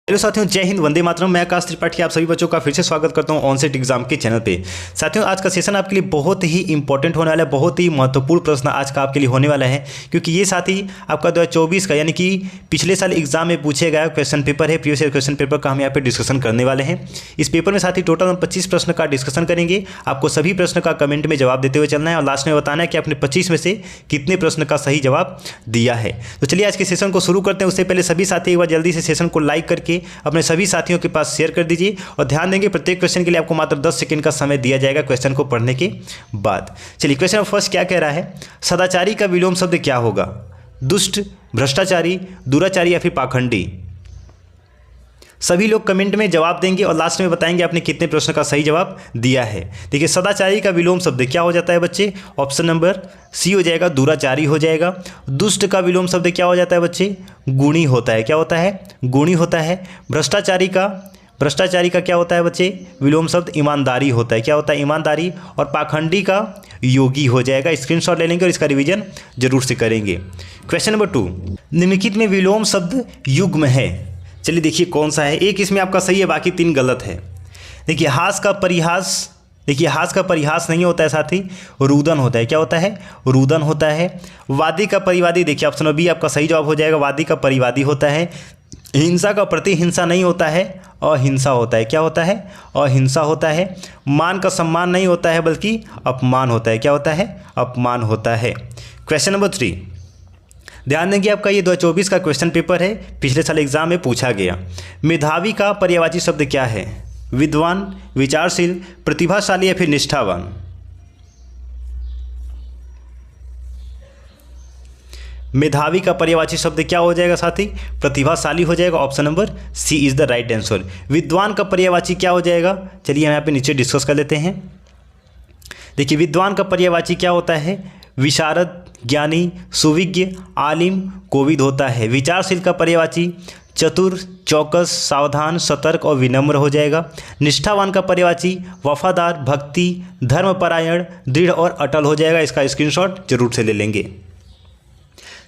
Hello साथियों, जय हिंद, वंदे मातरम। मैं आकाश त्रिपाठी आप सभी बच्चों का फिर से स्वागत करता हूं ऑनसेट एग्जाम के चैनल पे। साथियों, आज का सेशन आपके लिए बहुत ही इंपॉर्टेंट होने वाला है। बहुत ही महत्वपूर्ण प्रश्न आज का आपके लिए होने वाला है, क्योंकि ये साथी आपका 2024 का यानी कि पिछले साल एग्जाम में पूछे गया क्वेश्चन पेपर है। प्रीवियस ईयर क्वेश्चन पेपर का हम यहाँ पे डिस्कशन करने वाले हैं। इस पेपर में साथी टोटल हम 25 प्रश्न का डिस्कशन करेंगे। आपको सभी प्रश्न का कमेंट में जवाब देते हुए चलना है और लास्ट में बताना है कि आपने 25 में से कितने प्रश्न का सही जवाब दिया है। तो चलिए आज के सेशन को शुरू करते हैं। उससे पहले सभी साथी एक बार जल्दी से सेशन को लाइक करके अपने सभी साथियों के पास शेयर कर दीजिए और ध्यान देंगे प्रत्येक क्वेश्चन के लिए आपको मात्र 10 सेकंड का समय दिया जाएगा क्वेश्चन को पढ़ने के बाद। चलिए क्वेश्चन फर्स्ट क्या कह रहा है, सदाचारी का विलोम शब्द क्या होगा? दुष्ट, भ्रष्टाचारी, दुराचारी या फिर पाखंडी? सभी लोग कमेंट में जवाब देंगे और लास्ट में बताएंगे आपने कितने प्रश्न का सही जवाब दिया है। देखिए, सदाचारी का विलोम शब्द क्या हो जाता है बच्चे? ऑप्शन नंबर सी हो जाएगा, दुराचारी हो जाएगा। दुष्ट का विलोम शब्द क्या हो जाता है बच्चे? गुणी होता है। क्या होता है? गुणी होता है। भ्रष्टाचारी का क्या होता है बच्चे? विलोम शब्द ईमानदारी होता है। क्या होता है? ईमानदारी। और पाखंडी का योगी हो जाएगा। स्क्रीनशॉट ले लेंगे और इसका रिवीजन जरूर से करेंगे। क्वेश्चन नंबर 2, निम्नलिखित में विलोम शब्द युग्म है। चलिए देखिए कौन सा है। एक इसमें आपका सही है, बाकी 3 गलत है। देखिए, हास का परिहास नहीं होता है साथी, रुदन होता है। क्या होता है? रुदन होता है। वादी का परिवादी, देखिए ऑप्शन बी आपका सही जवाब हो जाएगा, वादी का परिवादी होता है। हिंसा का प्रतिहिंसा नहीं होता है, अहिंसा होता है। क्या होता है? अहिंसा होता है। मान का सम्मान नहीं होता है, बल्कि अपमान होता है। क्या होता है? अपमान होता है। क्वेश्चन नंबर 3, ध्यान देंगे आपका ये 2024 का क्वेश्चन पेपर है, पिछले साल एग्जाम में पूछा गया। मेधावी का पर्यायवाची शब्द क्या है? विद्वान, विचारशील, प्रतिभाशाली या फिर निष्ठावान? मेधावी का पर्यायवाची शब्द क्या हो जाएगा साथी? प्रतिभाशाली हो जाएगा। Option number C is the right answer. विद्वान का पर्यायवाची क्या हो जाएगा? चलिए हम यहाँ पे नीचे डिस्कस कर लेते हैं। देखिए, विद्वान का पर्यायवाची क्या होता है? विशारद, ज्ञानी, सुविज्ञ, आलिम, कोविद होता है। विचारशील का पर्यायवाची चतुर, चौकस, सावधान, सतर्क और विनम्र हो जाएगा। निष्ठावान का पर्यायवाची वफादार, भक्ति, धर्मपरायण, दृढ़ और अटल हो जाएगा। इसका स्क्रीनशॉट जरूर से ले लेंगे।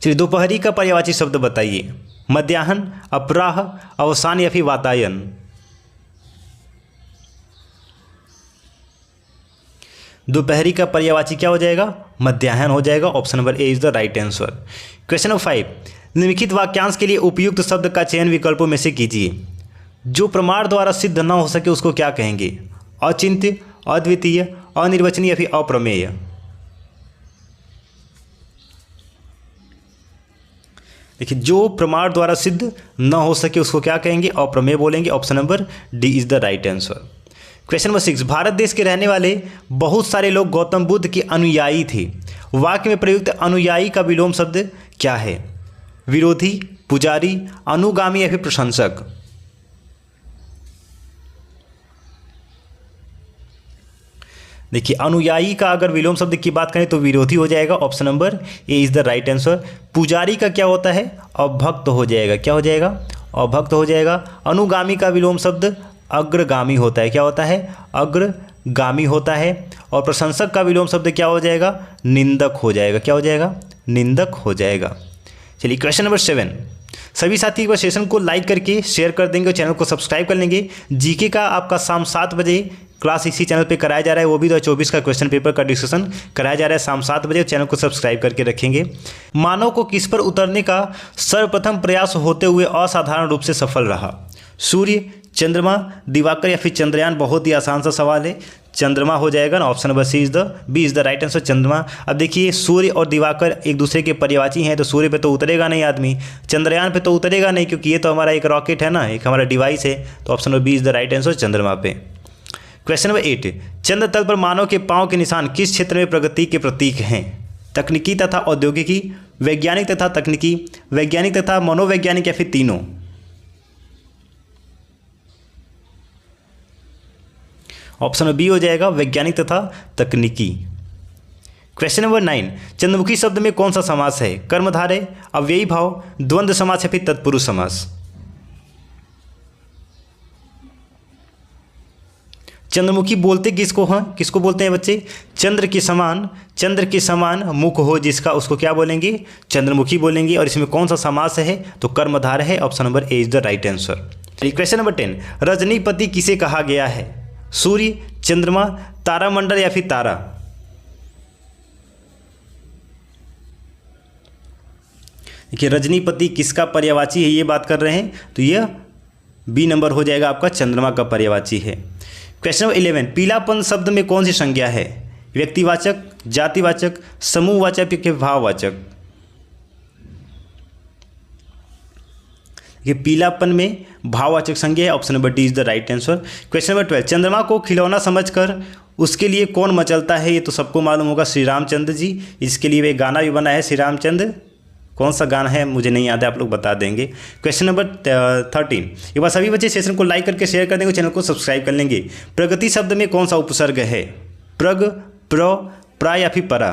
चलिए, दोपहरी का पर्यायवाची शब्द बताइए। मध्याह्न, अपराह, अवसान या फिर वातायन? दोपहरी का पर्यायवाची क्या हो जाएगा? मध्याह्न हो जाएगा। Option number A is the right answer. Question number 5, निम्नलिखित वाक्यांश के लिए उपयुक्त शब्द का चयन विकल्पों में से कीजिए। जो प्रमाण द्वारा सिद्ध न हो सके उसको क्या कहेंगे? अचिंत्य, अद्वितीय, अनिर्वचनीय या फिर अप्रमेय? देखिए, जो प्रमाण द्वारा सिद्ध न हो सके उसको क्या कहेंगे? अप्रमेय बोलेंगे। Option number D is the right answer. Question number 6, Bharat देश के रहने वाले बहुत सारे लोग गौतम बुद्ध के अनुयायी थे। वाक्य में प्रयुक्त अनुयायी का विलोम शब्द क्या है? विरोधी, पुजारी, अनुगामी या फिर प्रशंसक? देखिए, अनुयायी का अगर विलोम शब्द की बात करें तो विरोधी हो जाएगा। Option number A is the right answer. पुजारी का क्या होता है? अभक्त हो जाएगा। क्या हो जाएगा? अभक्त हो जाएगा। अनुगामी का विलोम शब्द अग्रगामी होता है। क्या होता है? अग्रगामी होता है। और प्रशंसक का विलोम शब्द क्या हो जाएगा? निंदक हो जाएगा। क्या हो जाएगा? निंदक हो जाएगा। चलिए क्वेश्चन नंबर 7, सभी साथी एक बार सेशन को लाइक करके शेयर कर देंगे और चैनल को सब्सक्राइब कर लेंगे। जीके का आपका शाम 7 बजे क्लास इसी चैनल पे कराया जा रहा है, वो भी 2024 का क्वेश्चन पेपर का डिस्कशन कराया जा रहा है शाम 7 बजे। चैनल को सब्सक्राइब करके रखेंगे। मानव को किस पर उतरने का सर्वप्रथम प्रयास होते हुए असाधारण रूप से सफल रहा? सूर्य, चंद्रमा, दिवाकर या फिर चंद्रयान? बहुत ही आसान सा सवाल है। चंद्रमा हो जाएगा ना। Option number C is the B is the right answer, चंद्रमा। अब देखिए, सूर्य और दिवाकर एक दूसरे के पर्यायवाची हैं, तो सूर्य पे तो उतरेगा नहीं आदमी, चंद्रयान पे तो उतरेगा नहीं, क्योंकि ये तो हमारा एक रॉकेट है ना, एक हमारा डिवाइस है। तो option number B is the right answer, चंद्रमा पे। क्वेश्चन नंबर 8, चंद्र तल पर मानव के पांव के निशान किस क्षेत्र में प्रगति के प्रतीक हैं? तकनीकी तथा औद्योगिकी, वैज्ञानिक तथा तकनीकी, वैज्ञानिक तथा मनोवैज्ञानिक या फिर तीनों? ऑप्शन बी हो जाएगा, वैज्ञानिक तथा तकनीकी। क्वेश्चन नंबर 9, चंद्रमुखी शब्द में कौन सा समास है? कर्मधारय, अव्ययी भाव, द्वंद्व समास या फिर तत्पुरुष समास? चंद्रमुखी बोलते किसको हैं? किसको बोलते हैं बच्चे? चंद्र के समान मुख हो जिसका, उसको क्या बोलेंगे? चंद्रमुखी बोलेंगे। और इसमें कौन सा समास है? तो कर्मधारय है। Option number A is the right answer. Question number 10, रजनीपति किसे कहा गया है? सूर्य, चंद्रमा, तारामंडल या फिर तारा? देखिए रजनीपति किसका पर्यायवाची है ये बात कर रहे हैं, तो यह बी नंबर हो जाएगा आपका, चंद्रमा का पर्यायवाची है। क्वेश्चन नंबर 11, पीलापन शब्द में कौन सी संज्ञा है? व्यक्तिवाचक, जातिवाचक, समूहवाचक या भाववाचक? ये पीलापन में भाववाचक संज्ञा है, option number D is the right answer. Question number 12, चंद्रमा को खिलौना समझकर उसके लिए कौन मचलता है? ये तो सबको मालूम होगा, श्री रामचंद्र जी। इसके लिए एक गाना भी बना है, श्री रामचंद्र, कौन सा गाना है मुझे नहीं याद है, आप लोग बता देंगे। क्वेश्चन नंबर 13, एक बार सभी बच्चे सेशन को लाइक करके शेयर कर देंगे, चैनल को सब्सक्राइब कर लेंगे। प्रगति शब्द में कौन सा उपसर्ग है? प्रग, प्र, प्रा या फिर परा?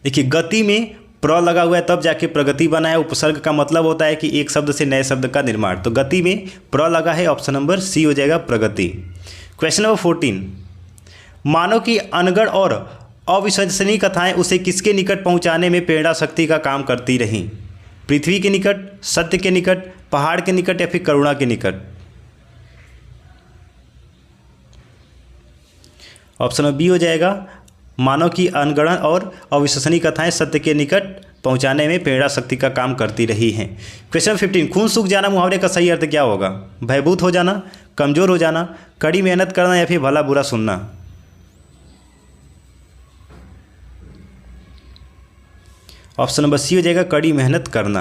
देखिए गति में प्र लगा हुआ है तब जाके प्रगति बना है। उपसर्ग का मतलब होता है कि एक शब्द से नए शब्द का निर्माण, तो गति में प्र लगा है, ऑप्शन नंबर सी हो जाएगा, प्रगति। क्वेश्चन नंबर 14, मानव की अनगढ़ और अविश्वसनीय कथाएं उसे किसके निकट पहुंचाने में प्रेरणा शक्ति का काम करती रहीं? पृथ्वी के निकट, सत्य के निकट, पहाड़ के निकट या फिर करुणा के निकट? ऑप्शन नंबर बी हो जाएगा, मानव की अनगढ़ और अविश्वसनीय कथाएं सत्य के निकट पहुंचाने में प्रेरणा शक्ति का काम करती रही हैं। क्वेश्चन 15, खून सूख जाना मुहावरे का सही अर्थ क्या होगा? भयभूत हो जाना, कमजोर हो जाना, कड़ी मेहनत करना या फिर भला बुरा सुनना? ऑप्शन नंबर सी हो जाएगा, कड़ी मेहनत करना।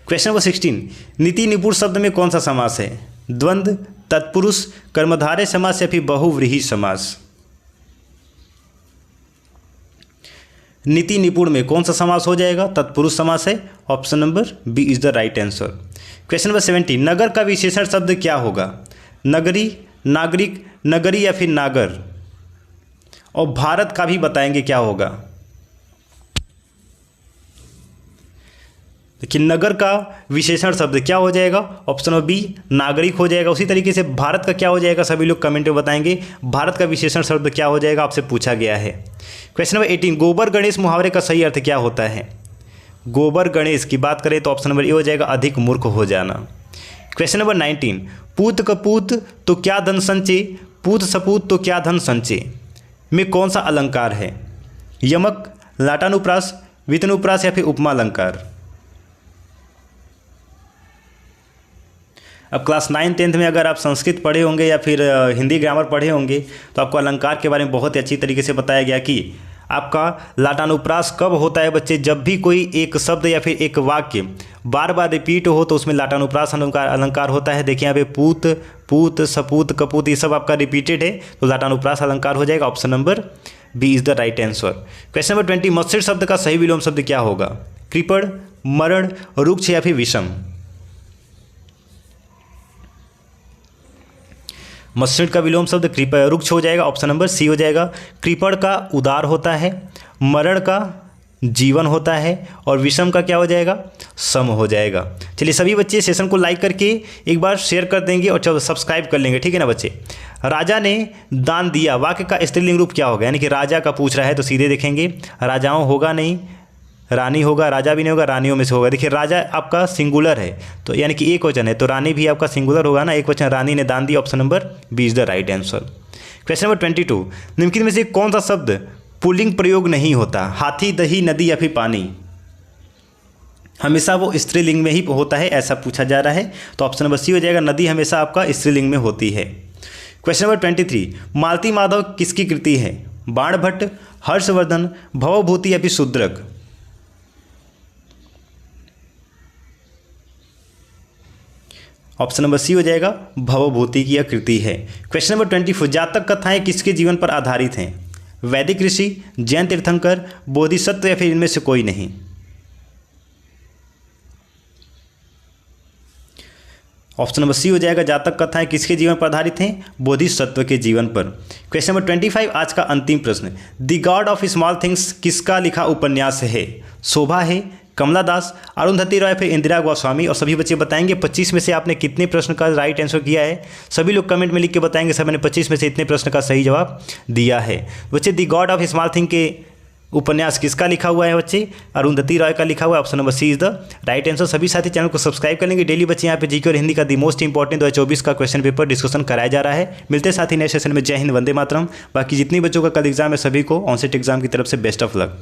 क्वेश्चन नंबर 16, नीति निपुण शब्द में कौन सा समास है? द्वंद्व, तत्पुरुष, कर्मधारय समास या फिर बहुव्रीहि समास? नीति निपुण में कौन सा समास हो जाएगा? तत्पुरुष समास है, option number B is the right answer. Question number 17, नगर का विशेषण शब्द क्या होगा? नगरी, नागरिक, नगरी या फिर नागर? और भारत का भी बताएंगे क्या होगा। देखिए नगर का विशेषण शब्द क्या हो जाएगा? ऑप्शन नंबर बी नागरिक हो जाएगा। उसी तरीके से भारत का क्या हो जाएगा, सभी लोग कमेंट में बताएंगे भारत का विशेषण शब्द क्या हो जाएगा, आपसे पूछा गया है। क्वेश्चन नंबर 18, गोबर गणेश मुहावरे का सही अर्थ क्या होता है? गोबर गणेश की बात करें तो ऑप्शन नंबर ए हो जाएगा, अधिक मूर्ख हो जाना। क्वेश्चन नंबर 19, पूत कपूत तो क्या धन संचे, पूत सपूत तो क्या धन संचे में कौन सा अलंकार है? यमक, लाटानुप्रास, वितनुप्रास या फिर उपमा अलंकार? अब क्लास 9, 10 में अगर आप संस्कृत पढ़े होंगे या फिर हिंदी ग्रामर पढ़े होंगे तो आपको अलंकार के बारे में बहुत ही अच्छी तरीके से बताया गया कि आपका लाटानुप्रास कब होता है बच्चे, जब भी कोई एक शब्द या फिर एक वाक्य बार बार रिपीट हो तो उसमें लाटानुप्रास अलंकार होता है। देखिए यहाँ पे पूत, पूत, सपूत, कपूत ये सब आपका रिपीटेड है तो लाटानुप्रास अलंकार हो जाएगा, option number B is the right answer. Question number 20, मत्स्य शब्द का सही विलोम शब्द क्या होगा? कृपण, मरण, रुक्ष या फिर विषम? मत्स्य का विलोम शब्द रुक्ष हो जाएगा, ऑप्शन नंबर सी हो जाएगा। कृपण का उदार होता है, मरण का जीवन होता है और विषम का क्या हो जाएगा? सम हो जाएगा। चलिए सभी बच्चे सेशन को लाइक करके एक बार शेयर कर देंगे और सब्सक्राइब कर लेंगे, ठीक है ना बच्चे। राजा ने दान दिया वाक्य का स्त्रीलिंग रूप क्या होगा? यानी कि राजा का पूछ रहा है तो सीधे देखेंगे, राजाओं होगा नहीं, रानी होगा, राजा भी नहीं होगा, रानियों में से होगा। देखिए राजा आपका सिंगुलर है तो यानी कि एक वचन है तो रानी भी आपका सिंगुलर होगा ना, एक वचन, रानी ने दान दिया, option number B is the right answer. Question number 22, निम्नलिखित में से कौन सा शब्द पुल्लिंग प्रयोग नहीं होता? हाथी, दही, नदी या फिर पानी? हमेशा वो स्त्रीलिंग में ही होता है ऐसा पूछा जा रहा है तो ऑप्शन नंबर सी हो जाएगा, नदी हमेशा आपका स्त्रीलिंग में होती है। क्वेश्चन नंबर 23, मालती माधव किसकी कृति है? बाणभट्ट, हर्षवर्धन, भवभूति या फिर शूद्रक? ऑप्शन नंबर सी हो जाएगा, भवभूति की यह कृति है। क्वेश्चन नंबर 24, जातक कथाएं किसके जीवन पर आधारित हैं? वैदिक ऋषि, जैन तीर्थंकर, बोधिसत्व या फिर इनमें से कोई नहीं? ऑप्शन नंबर सी हो जाएगा, जातक कथाएं किसके जीवन पर आधारित हैं? बोधिसत्व के जीवन पर। क्वेश्चन नंबर 25, आज का अंतिम प्रश्न, the God of small things किसका लिखा उपन्यास है? शोभा है, कमला दास, अरुंधति रॉय, फिर इंदिरा गोस्वामी? और सभी बच्चे बताएंगे 25 में से आपने कितने प्रश्न का राइट आंसर किया है। सभी लोग कमेंट में लिख के बताएंगे सर मैंने 25 में से इतने प्रश्न का सही जवाब दिया है। बच्चे the God of small thing के उपन्यास किसका लिखा हुआ है बच्चे? अरुंधति रॉय का लिखा हुआ है। Option number C is the right answer. सभी साथी चैनल को सब्सक्राइब कर लेंगे। डेली बच्चे यहाँ पे जीके और हिंदी का दी मोस्ट इंपॉर्टेंट 2024 का क्वेश्चन पेपर डिस्कशन कराया जा रहा है। मिलते हैं साथी नेक्स्ट सेशन में। जय हिंद, वंदे मातरम। बाकी जितनी बच्चों का कल एग्जाम है सभी को ऑनसेट एग्जाम की तरफ से बेस्ट ऑफ लक।